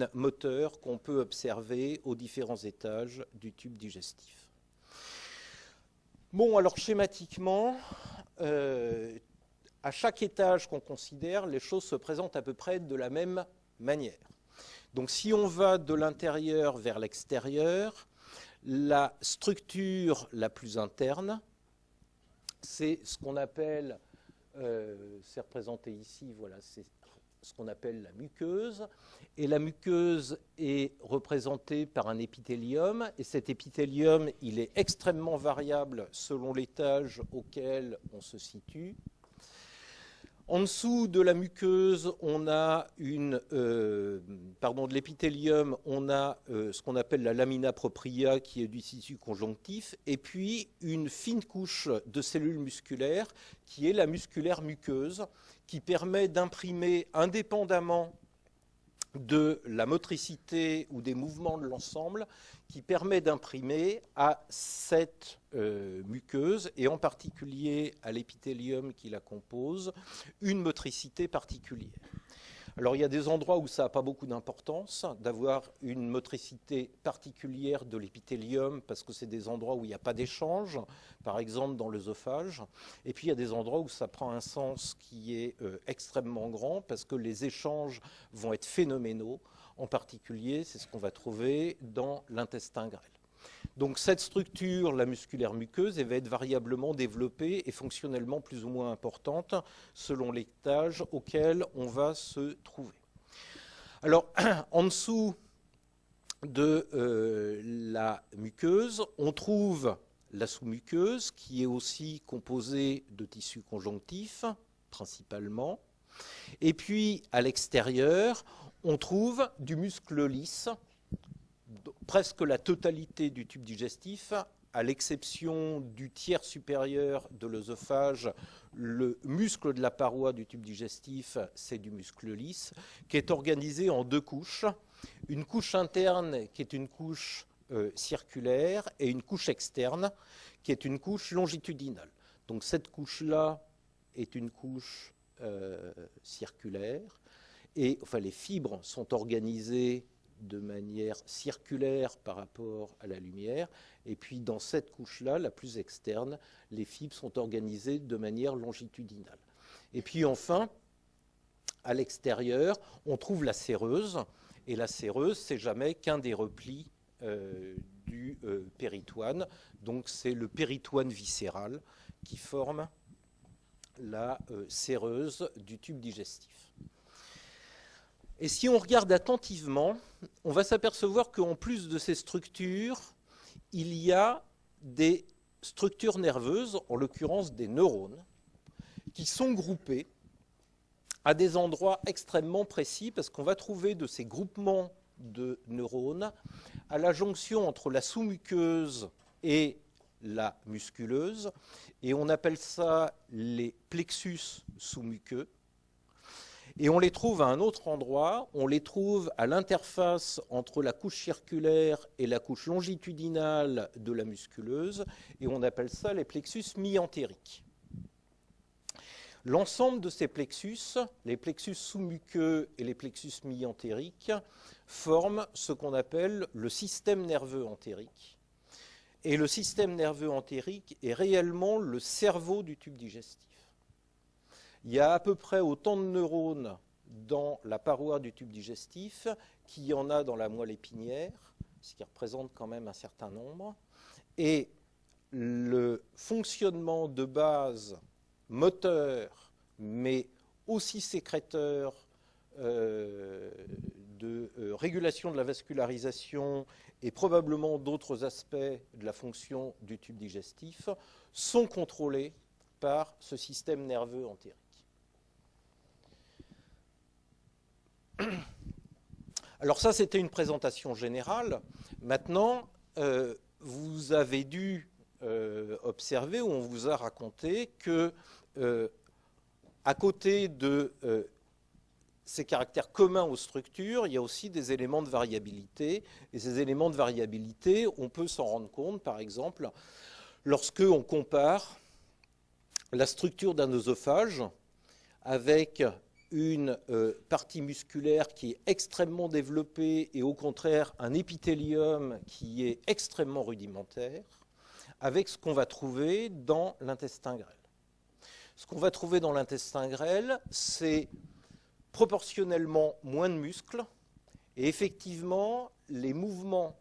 signes moteurs qu'on peut observer aux différents étages du tube digestif. Bon, alors schématiquement, à chaque étage qu'on considère, les choses se présentent à peu près de la même manière. Donc si on va de l'intérieur vers l'extérieur, la structure la plus interne, c'est ce qu'on appelle, c'est représenté ici, voilà, c'est ce qu'on appelle la muqueuse. Et la muqueuse est représentée par un épithélium. Et cet épithélium, il est extrêmement variable selon l'étage auquel on se situe. En dessous de la muqueuse, on a de l'épithélium, on a ce qu'on appelle la lamina propria, qui est du tissu conjonctif, et puis une fine couche de cellules musculaires, qui est la musculaire muqueuse, qui permet d'imprimer indépendamment de la motricité ou des mouvements de l'ensemble, qui permet d'imprimer à cette muqueuse, et en particulier à l'épithélium qui la compose, une motricité particulière. Alors il y a des endroits où ça n'a pas beaucoup d'importance d'avoir une motricité particulière de l'épithélium, parce que c'est des endroits où il n'y a pas d'échange, par exemple dans l'œsophage. Et puis il y a des endroits où ça prend un sens qui est extrêmement grand, parce que les échanges vont être phénoménaux. En particulier, c'est ce qu'on va trouver dans l'intestin grêle. Donc cette structure, la musculaire muqueuse, elle va être variablement développée et fonctionnellement plus ou moins importante selon l'étage auquel on va se trouver. Alors, en dessous de la muqueuse, on trouve la sous-muqueuse, qui est aussi composée de tissus conjonctifs, principalement. Et puis, à l'extérieur, on trouve du muscle lisse, presque la totalité du tube digestif, à l'exception du tiers supérieur de l'œsophage. Le muscle de la paroi du tube digestif, c'est du muscle lisse, qui est organisé en deux couches. Une couche interne qui est une couche circulaire et une couche externe qui est une couche longitudinale. Donc cette couche-là est une couche circulaire, et enfin, les fibres sont organisées de manière circulaire par rapport à la lumière, et puis dans cette couche-là, la plus externe, les fibres sont organisées de manière longitudinale. Et puis enfin, à l'extérieur, on trouve la séreuse, et la séreuse, c'est jamais qu'un des replis du péritoine, donc c'est le péritoine viscéral qui forme la séreuse du tube digestif. Et si on regarde attentivement, on va s'apercevoir qu'en plus de ces structures, il y a des structures nerveuses, en l'occurrence des neurones, qui sont groupées à des endroits extrêmement précis, parce qu'on va trouver de ces groupements de neurones à la jonction entre la sous-muqueuse et la musculeuse, et on appelle ça les plexus sous-muqueux. Et on les trouve à un autre endroit, on les trouve à l'interface entre la couche circulaire et la couche longitudinale de la musculeuse, et on appelle ça les plexus mi-entériques. L'ensemble de ces plexus, les plexus sous-muqueux et les plexus mi-entériques, forment ce qu'on appelle le système nerveux entérique. Et le système nerveux entérique est réellement le cerveau du tube digestif. Il y a à peu près autant de neurones dans la paroi du tube digestif qu'il y en a dans la moelle épinière, ce qui représente quand même un certain nombre. Et le fonctionnement de base moteur, mais aussi sécréteur de régulation de la vascularisation et probablement d'autres aspects de la fonction du tube digestif, sont contrôlés par ce système nerveux entérique. Alors ça, c'était une présentation générale. Maintenant, vous avez dû observer, ou on vous a raconté que, à côté de ces caractères communs aux structures, il y a aussi des éléments de variabilité. Et ces éléments de variabilité, on peut s'en rendre compte, par exemple, lorsque on compare la structure d'un œsophage avec une partie musculaire qui est extrêmement développée et au contraire un épithélium qui est extrêmement rudimentaire, avec ce qu'on va trouver dans l'intestin grêle. Ce qu'on va trouver dans l'intestin grêle, c'est proportionnellement moins de muscles, et effectivement, les mouvements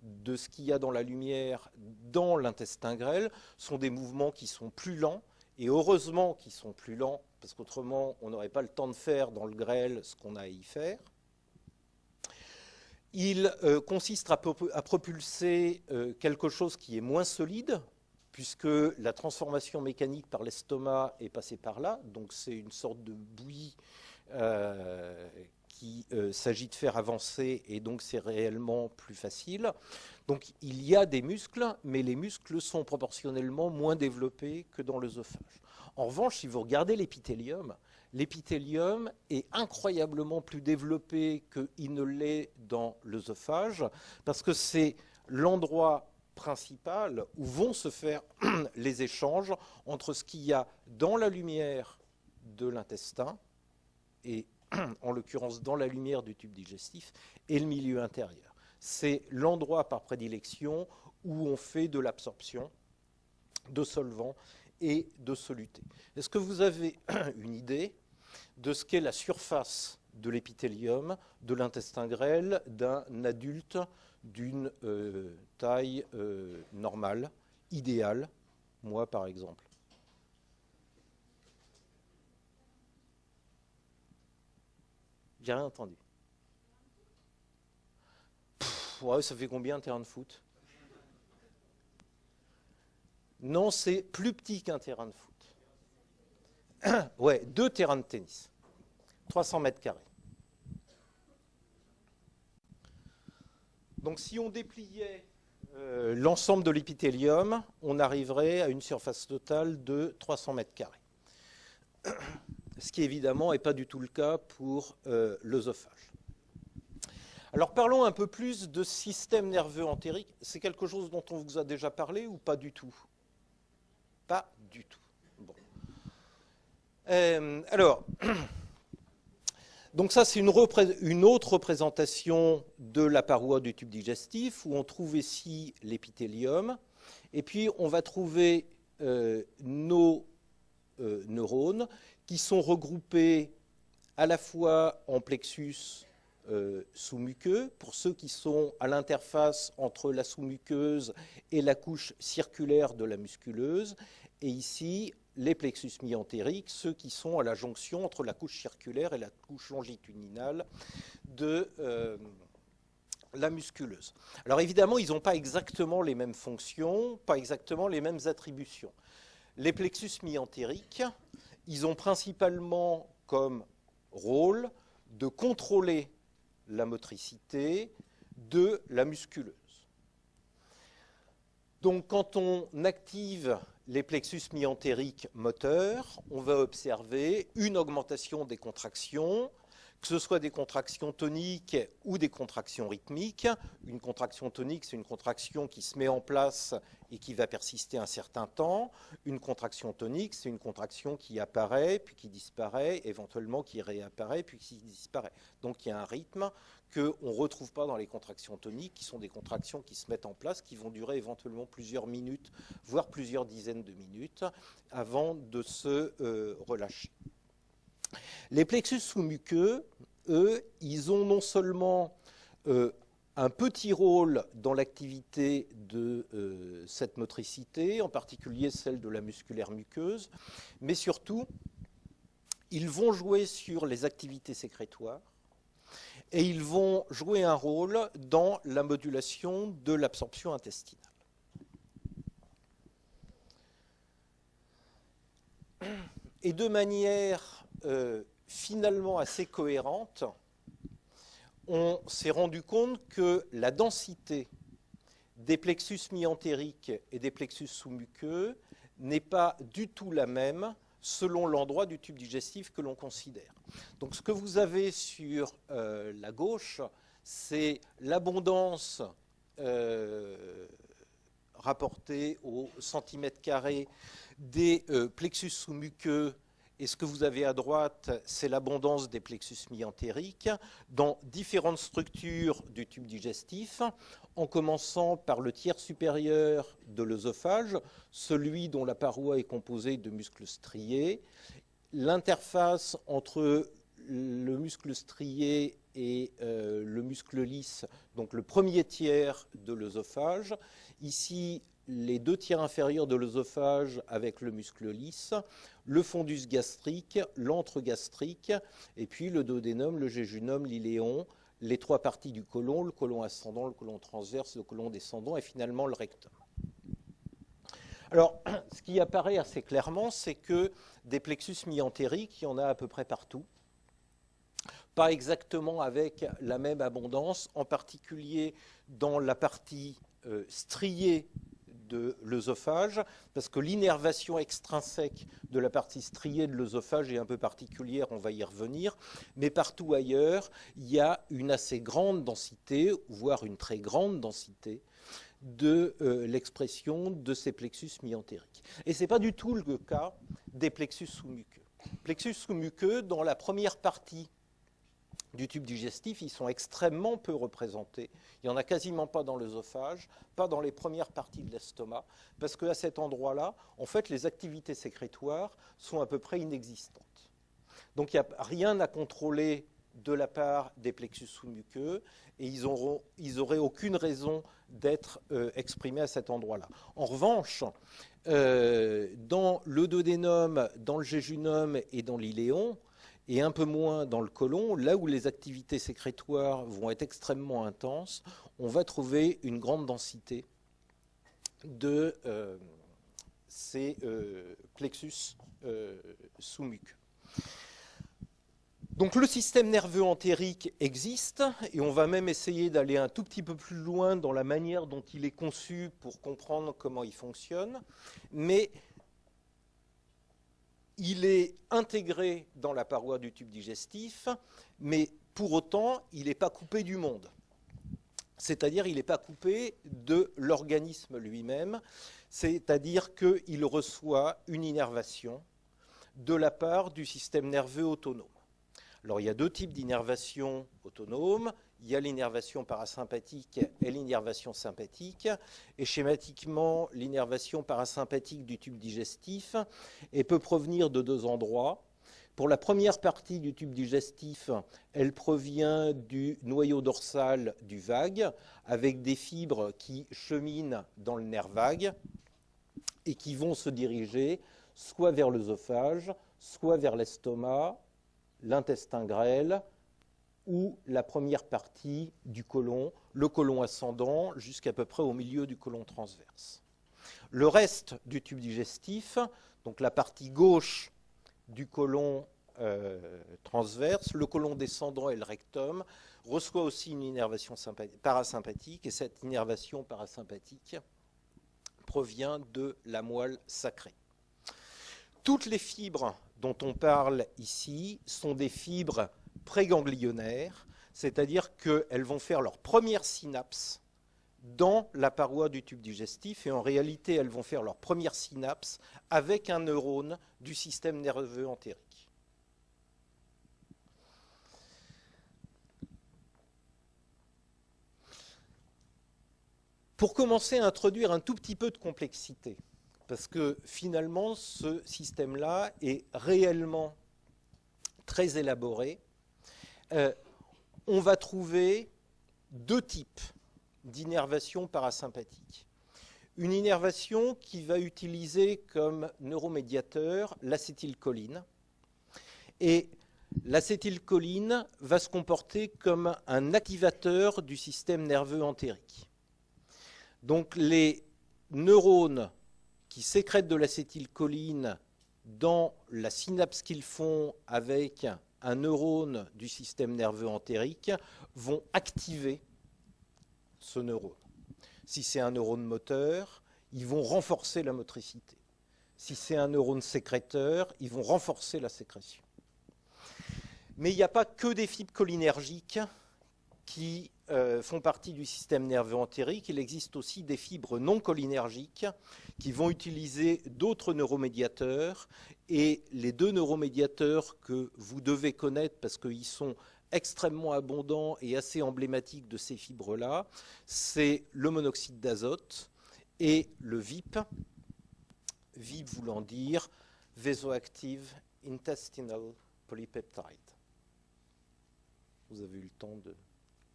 de ce qu'il y a dans la lumière dans l'intestin grêle sont des mouvements qui sont plus lents, et heureusement qu'ils sont plus lents, parce qu'autrement, on n'aurait pas le temps de faire dans le grêle ce qu'on a à y faire. Il consiste à propulser quelque chose qui est moins solide, puisque la transformation mécanique par l'estomac est passée par là, donc c'est une sorte de bouillie qu'il s'agit de faire avancer, et donc c'est réellement plus facile. Donc il y a des muscles, mais les muscles sont proportionnellement moins développés que dans l'œsophage. En revanche, si vous regardez l'épithélium est incroyablement plus développé qu'il ne l'est dans l'œsophage, parce que c'est l'endroit principal où vont se faire les échanges entre ce qu'il y a dans la lumière de l'intestin, et en l'occurrence dans la lumière du tube digestif, et le milieu intérieur. C'est l'endroit par prédilection où on fait de l'absorption de solvants et de solutés. Est-ce que vous avez une idée de ce qu'est la surface de l'épithélium de l'intestin grêle d'un adulte d'une taille normale, idéale, moi par exemple? J'ai rien entendu. Ouais, ça fait combien un terrain de foot? Non, c'est plus petit qu'un terrain de foot. Ouais, 2 terrains de tennis. 300 mètres carrés. Donc si on dépliait l'ensemble de l'épithélium, on arriverait à une surface totale de 300 mètres carrés. Ce qui évidemment n'est pas du tout le cas pour l'œsophage. Alors parlons un peu plus de système nerveux entérique. C'est quelque chose dont on vous a déjà parlé ou pas du tout? Pas du tout. Bon. Alors, donc ça c'est une autre représentation de la paroi du tube digestif, où on trouve ici l'épithélium, et puis on va trouver nos neurones qui sont regroupés à la fois en plexus sous-muqueux, pour ceux qui sont à l'interface entre la sous-muqueuse et la couche circulaire de la musculeuse, et ici les plexus mi-entériques, ceux qui sont à la jonction entre la couche circulaire et la couche longitudinale de la musculeuse. Alors évidemment, ils n'ont pas exactement les mêmes fonctions, pas exactement les mêmes attributions. Les plexus mi-entériques, ils ont principalement comme rôle de contrôler la motricité de la musculeuse. Donc quand on active les plexus mi-entériques moteurs, on va observer une augmentation des contractions, que ce soit des contractions toniques ou des contractions rythmiques. Une contraction tonique, c'est une contraction qui se met en place et qui va persister un certain temps. Une contraction tonique, c'est une contraction qui apparaît, puis qui disparaît, éventuellement qui réapparaît, puis qui disparaît. Donc il y a un rythme qu'on ne retrouve pas dans les contractions toniques, qui sont des contractions qui se mettent en place, qui vont durer éventuellement plusieurs minutes, voire plusieurs dizaines de minutes, avant de se relâcher. Les plexus sous-muqueux, eux, ils ont non seulement un petit rôle dans l'activité de cette motricité, en particulier celle de la musculaire muqueuse, mais surtout, ils vont jouer sur les activités sécrétoires et ils vont jouer un rôle dans la modulation de l'absorption intestinale. Et de manière finalement assez cohérente, on s'est rendu compte que la densité des plexus mi-entériques et des plexus sous-muqueux n'est pas du tout la même selon l'endroit du tube digestif que l'on considère. Donc ce que vous avez sur la gauche, c'est l'abondance rapportée au centimètre carré des plexus sous-muqueux Et ce que vous avez à droite, c'est l'abondance des plexus mi-entériques dans différentes structures du tube digestif, en commençant par le tiers supérieur de l'œsophage, celui dont la paroi est composée de muscles striés. L'interface entre le muscle strié et le muscle lisse, donc le premier tiers de l'œsophage. Ici, les deux tiers inférieurs de l'œsophage avec le muscle lisse, le fondus gastrique, l'antre gastrique, et puis le duodénum, le jéjunum, l'iléon, les trois parties du côlon, le côlon ascendant, le côlon transverse, le côlon descendant, et finalement le rectum. Alors, ce qui apparaît assez clairement, c'est que des plexus mi-entériques, il y en a à peu près partout. Pas exactement avec la même abondance, en particulier dans la partie striée de l'œsophage, parce que l'innervation extrinsèque de la partie striée de l'œsophage est un peu particulière, on va y revenir, mais partout ailleurs, il y a une assez grande densité, voire une très grande densité, de l'expression de ces plexus mi-entériques. Et ce n'est pas du tout le cas des plexus sous-muqueux. Plexus sous-muqueux, dans la première partie du tube digestif, ils sont extrêmement peu représentés. Il n'y en a quasiment pas dans l'œsophage, pas dans les premières parties de l'estomac, parce qu'à cet endroit-là, en fait, les activités sécrétoires sont à peu près inexistantes. Donc il n'y a rien à contrôler de la part des plexus sous-muqueux, et ils n'auraient aucune raison d'être exprimés à cet endroit-là. En revanche, dans le duodénum, dans le jéjunum et dans l'iléon, et un peu moins dans le côlon, là où les activités sécrétoires vont être extrêmement intenses, on va trouver une grande densité de ces plexus sous-muqueux. Donc le système nerveux entérique existe, et on va même essayer d'aller un tout petit peu plus loin dans la manière dont il est conçu pour comprendre comment il fonctionne, mais il est intégré dans la paroi du tube digestif, mais pour autant, il n'est pas coupé du monde. C'est-à-dire qu'il n'est pas coupé de l'organisme lui-même, c'est-à-dire qu'il reçoit une innervation de la part du système nerveux autonome. Alors, il y a deux types d'innervation autonome. Il y a l'innervation parasympathique et l'innervation sympathique. Et schématiquement, l'innervation parasympathique du tube digestif peut provenir de deux endroits. Pour la première partie du tube digestif, elle provient du noyau dorsal du vague, avec des fibres qui cheminent dans le nerf vague et qui vont se diriger soit vers l'œsophage, soit vers l'estomac, l'intestin grêle ou la première partie du côlon, le côlon ascendant, jusqu'à peu près au milieu du côlon transverse. Le reste du tube digestif, donc la partie gauche du côlon transverse, le côlon descendant et le rectum, reçoit aussi une innervation parasympathique, et cette innervation parasympathique provient de la moelle sacrée. Toutes les fibres dont on parle ici sont des fibres préganglionnaires, c'est-à-dire qu'elles vont faire leur première synapse dans la paroi du tube digestif, et en réalité, elles vont faire leur première synapse avec un neurone du système nerveux entérique. Pour commencer à introduire un tout petit peu de complexité, parce que finalement, ce système-là est réellement très élaboré, on va trouver deux types d'innervation parasympathique. Une innervation qui va utiliser comme neuromédiateur l'acétylcholine. Et l'acétylcholine va se comporter comme un activateur du système nerveux entérique. Donc les neurones qui sécrètent de l'acétylcholine dans la synapse qu'ils font avec un neurone du système nerveux entérique vont activer ce neurone. Si c'est un neurone moteur, ils vont renforcer la motricité. Si c'est un neurone sécréteur, ils vont renforcer la sécrétion. Mais il n'y a pas que des fibres cholinergiques qui font partie du système nerveux entérique. Il existe aussi des fibres non cholinergiques qui vont utiliser d'autres neuromédiateurs. Et les deux neuromédiateurs que vous devez connaître parce qu'ils sont extrêmement abondants et assez emblématiques de ces fibres-là, c'est le monoxyde d'azote et le VIP. VIP voulant dire Vasoactive Intestinal Polypeptide. Vous avez eu le temps de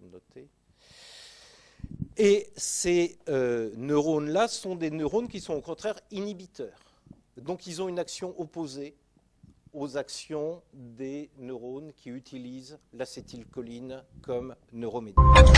noter. Et ces neurones-là sont des neurones qui sont au contraire inhibiteurs. Donc ils ont une action opposée aux actions des neurones qui utilisent l'acétylcholine comme neuromédiateur.